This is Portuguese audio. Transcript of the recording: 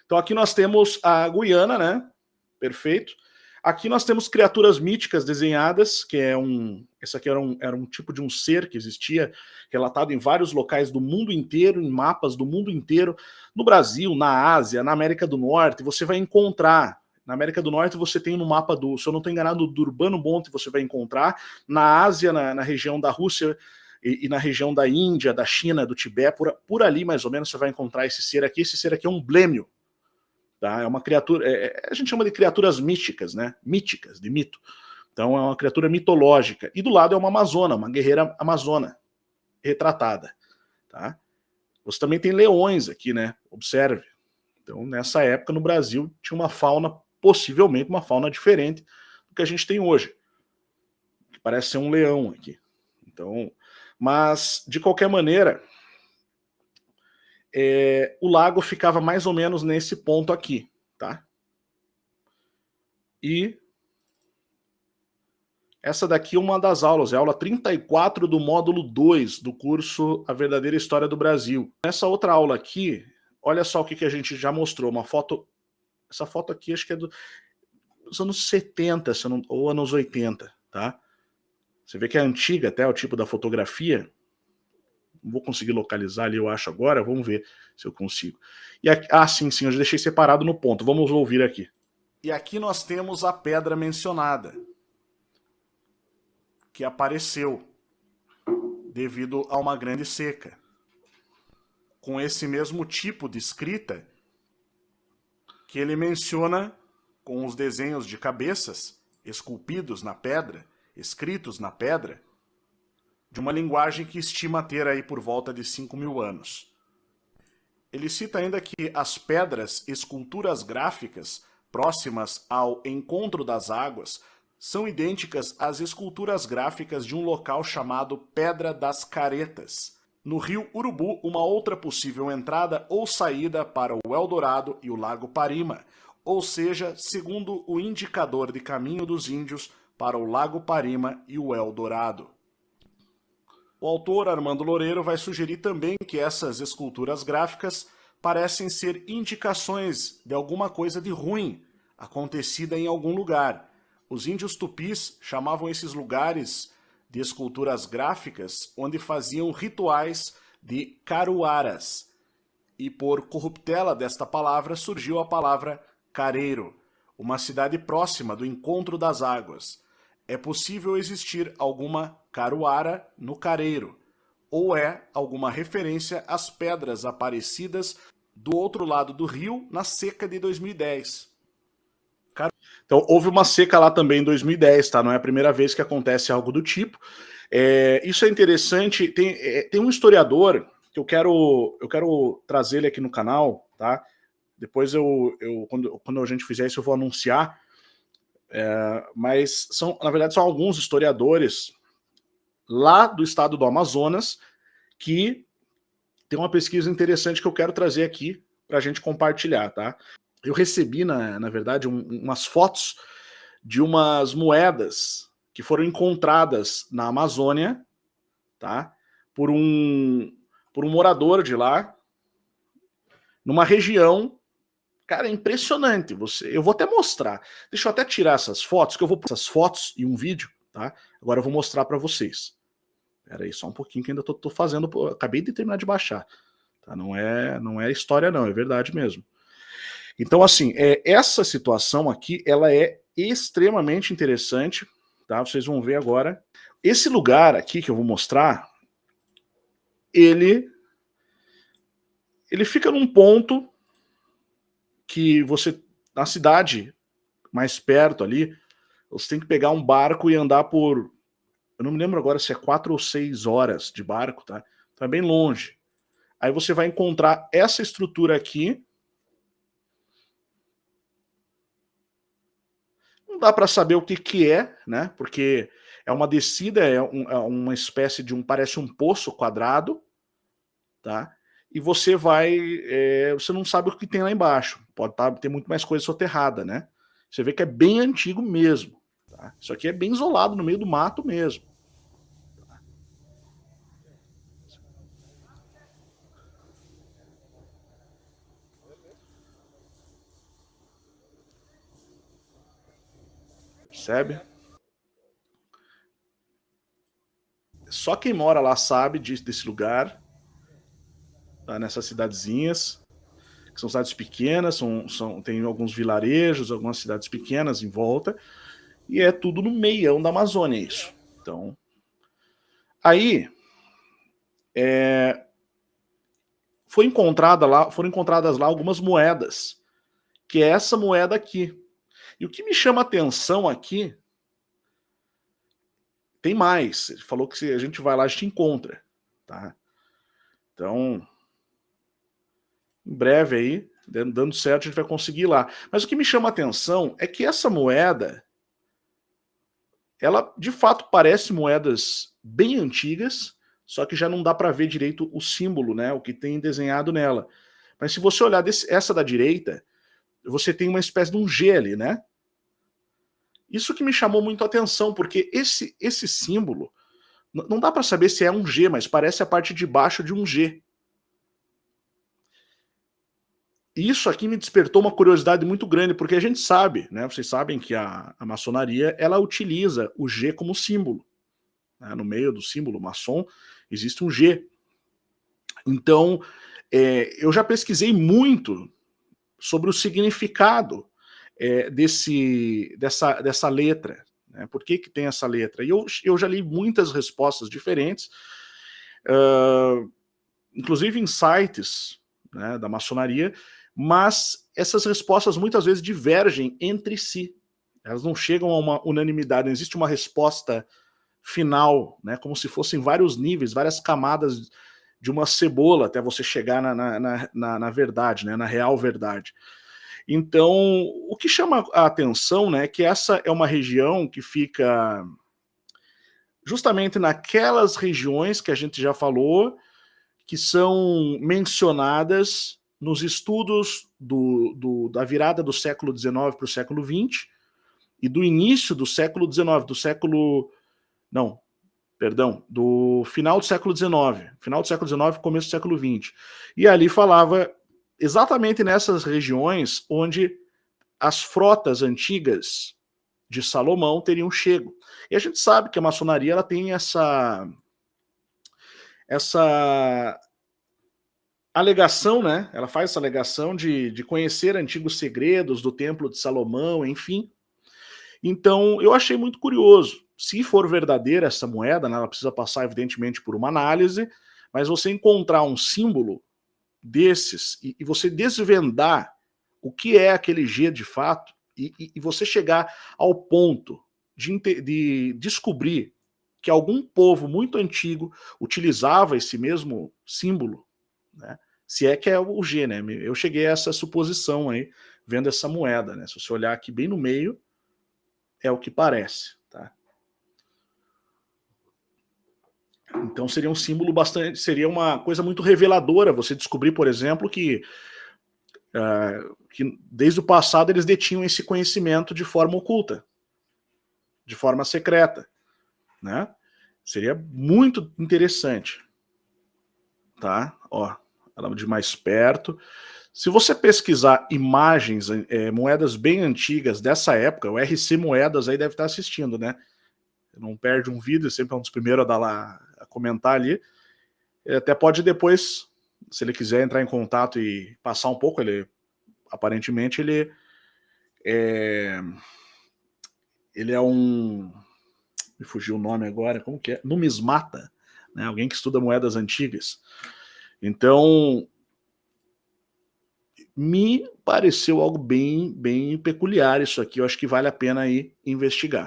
Então aqui nós temos a Guiana, né? Perfeito. Aqui nós temos criaturas míticas desenhadas, que é esse aqui era um tipo de um ser que existia, relatado em vários locais do mundo inteiro, em mapas do mundo inteiro, no Brasil, na Ásia, na América do Norte, você vai encontrar. Na América do Norte você tem no mapa se eu não estou enganado, do Urbano Monte você vai encontrar. Na Ásia, na região da Rússia e na região da Índia, da China, do Tibete, por ali mais ou menos você vai encontrar esse ser aqui. Esse ser aqui é um blêmio. Tá? É uma criatura, a gente chama de criaturas místicas, né? Míticas, de mito. Então é uma criatura mitológica. E do lado é uma amazona, uma guerreira amazona, retratada. Tá? Você também tem leões aqui, né? Observe. Então nessa época no Brasil tinha uma fauna, possivelmente uma fauna diferente do que a gente tem hoje. Que parece ser um leão aqui. Então, mas de qualquer maneira, o lago ficava mais ou menos nesse ponto aqui, tá? E essa daqui é uma das aulas, é a aula 34 do módulo 2 do curso A Verdadeira História do Brasil. Nessa outra aula aqui, olha só o que a gente já mostrou, uma foto, essa foto aqui acho que é dos anos 70 ou anos 80, tá? Você vê que é antiga até o tipo da fotografia. Não vou conseguir localizar ali, eu acho agora, vamos ver se eu consigo. E aqui, sim, eu já deixei separado no ponto, vamos ouvir aqui. E aqui nós temos a pedra mencionada, que apareceu devido a uma grande seca. Com esse mesmo tipo de escrita que ele menciona com os desenhos de cabeças esculpidos na pedra, escritos na pedra, de uma linguagem que estima ter aí por volta de 5.000 anos. Ele cita ainda que as pedras, esculturas gráficas próximas ao encontro das águas são idênticas às esculturas gráficas de um local chamado Pedra das Caretas, no rio Urubu, uma outra possível entrada ou saída para o Eldorado e o Lago Parima, ou seja, segundo o indicador de caminho dos índios para o Lago Parima e o Eldorado. O autor Armando Loureiro vai sugerir também que essas esculturas gráficas parecem ser indicações de alguma coisa de ruim acontecida em algum lugar. Os índios tupis chamavam esses lugares de esculturas gráficas onde faziam rituais de caruaras. E por corruptela desta palavra surgiu a palavra careiro, uma cidade próxima do encontro das águas. É possível existir alguma caruara no careiro, ou é alguma referência às pedras aparecidas do outro lado do rio na seca de 2010. Então, houve uma seca lá também em 2010, tá? Não é a primeira vez que acontece algo do tipo. Isso é interessante. Tem um historiador que eu quero trazer ele aqui no canal, tá? Depois quando a gente fizer isso eu vou anunciar. Mas na verdade são alguns historiadores lá do estado do Amazonas que tem uma pesquisa interessante que eu quero trazer aqui para a gente compartilhar, tá? Eu recebi, na verdade, umas fotos de umas moedas que foram encontradas na Amazônia, tá? Por um morador de lá, numa região. Cara, é impressionante. Eu vou até mostrar. Deixa eu até tirar essas fotos, que eu vou pôr essas fotos e um vídeo, tá? Agora eu vou mostrar para vocês. Espera aí, só um pouquinho que ainda tô fazendo. Acabei de terminar de baixar. Tá? Não é história, não, é verdade mesmo. Então, assim, essa situação aqui, ela é extremamente interessante, tá? Vocês vão ver agora. Esse lugar aqui que eu vou mostrar, ele fica num ponto que você, na cidade mais perto ali, você tem que pegar um barco e andar por, eu não me lembro agora se é 4 ou 6 horas de barco, tá? Então é bem longe. Aí você vai encontrar essa estrutura aqui. Não dá para saber o que é, né? Porque é uma descida, é uma espécie de parece um poço quadrado, tá? E você você não sabe o que tem lá embaixo. Pode ter muito mais coisa soterrada, né? Você vê que é bem antigo mesmo. Tá? Isso aqui é bem isolado no meio do mato mesmo. percebe? Só quem mora lá sabe desse lugar, tá? Nessas cidadezinhas, que são cidades pequenas, tem alguns vilarejos, algumas cidades pequenas em volta, e é tudo no meião da Amazônia isso. Então, aí foram encontradas lá algumas moedas, que é essa moeda aqui. E o que me chama a atenção aqui, tem mais. Ele falou que se a gente vai lá, a gente encontra, tá? Então, em breve aí, dando certo, a gente vai conseguir ir lá. Mas o que me chama a atenção é que essa moeda, ela de fato parece moedas bem antigas, só que já não dá para ver direito o símbolo, né, o que tem desenhado nela. Mas se você olhar essa da direita, você tem uma espécie de um G ali, né? Isso que me chamou muito a atenção, porque esse símbolo, não dá para saber se é um G, mas parece a parte de baixo de um G. Isso aqui me despertou uma curiosidade muito grande, porque a gente sabe, né? Vocês sabem que a maçonaria, ela utiliza o G como símbolo, né? No meio do símbolo maçom existe um G. Então, eu já pesquisei muito sobre o significado dessa letra, né? Por que tem essa letra? E eu já li muitas respostas diferentes, inclusive em sites, né, da maçonaria, mas essas respostas muitas vezes divergem entre si. Elas não chegam a uma unanimidade, não existe uma resposta final, né, como se fossem vários níveis, várias camadas de uma cebola até você chegar na verdade, né, na real verdade. Então, o que chama a atenção, né, é que essa é uma região que fica justamente naquelas regiões que a gente já falou, que são mencionadas nos estudos da virada do século XIX para o século XX e do início do século XIX, do final do século XIX, começo do século XX. E ali falava exatamente nessas regiões onde as frotas antigas de Salomão teriam chego. E a gente sabe que a maçonaria ela tem essa alegação, né? Ela faz essa alegação de conhecer antigos segredos do Templo de Salomão, enfim. Então, eu achei muito curioso. Se for verdadeira essa moeda, né, ela precisa passar, evidentemente, por uma análise, mas você encontrar um símbolo desses e você desvendar o que é aquele G de fato e você chegar ao ponto de descobrir que algum povo muito antigo utilizava esse mesmo símbolo, né? Se é que é o G, né? Eu cheguei a essa suposição aí, vendo essa moeda, né? Se você olhar aqui bem no meio, é o que parece, tá? Então seria um símbolo bastante, seria uma coisa muito reveladora você descobrir, por exemplo, que desde o passado eles detinham esse conhecimento de forma oculta, de forma secreta, né? Seria muito interessante, tá? Ó, ela de mais perto. Se você pesquisar imagens, moedas bem antigas dessa época, o RC Moedas aí deve estar assistindo, né? Não perde um vídeo, sempre é um dos primeiros a dar lá, a comentar ali. Ele até pode depois, se ele quiser entrar em contato e passar um pouco, aparentemente ele é um, me fugiu o nome agora, como que é? Numismata, né? Alguém que estuda moedas antigas. Então, me pareceu algo bem peculiar isso aqui, eu acho que vale a pena aí investigar.